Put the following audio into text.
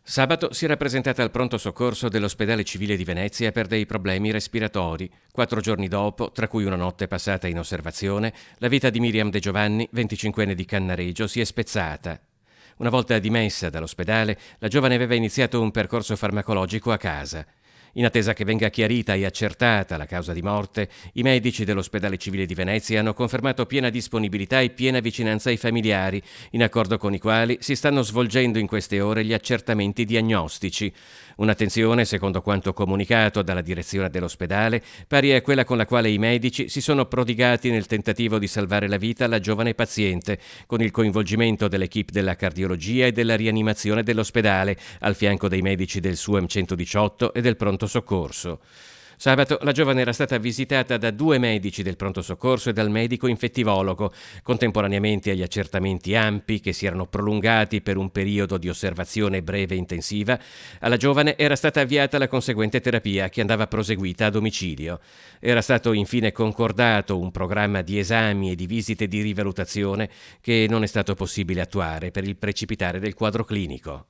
Sabato si era presentata al pronto soccorso dell'ospedale civile di Venezia per dei problemi respiratori. 4 giorni dopo, tra cui una notte passata in osservazione, la vita di Miriam De Giovanni, 25enne di Cannaregio, si è spezzata. Una volta dimessa dall'ospedale, la giovane aveva iniziato un percorso farmacologico a casa. In attesa che venga chiarita e accertata la causa di morte, i medici dell'ospedale civile di Venezia hanno confermato piena disponibilità e piena vicinanza ai familiari, in accordo con i quali si stanno svolgendo in queste ore gli accertamenti diagnostici. Un'attenzione, secondo quanto comunicato dalla direzione dell'ospedale, pari a quella con la quale i medici si sono prodigati nel tentativo di salvare la vita alla giovane paziente, con il coinvolgimento dell'equipe della cardiologia e della rianimazione dell'ospedale, al fianco dei medici del SUEM 118 e del pronto soccorso. Sabato la giovane era stata visitata da 2 medici del pronto soccorso e dal medico infettivologo. Contemporaneamente agli accertamenti ampi che si erano prolungati per un periodo di osservazione breve e intensiva, alla giovane era stata avviata la conseguente terapia che andava proseguita a domicilio. Era stato infine concordato un programma di esami e di visite di rivalutazione che non è stato possibile attuare per il precipitare del quadro clinico.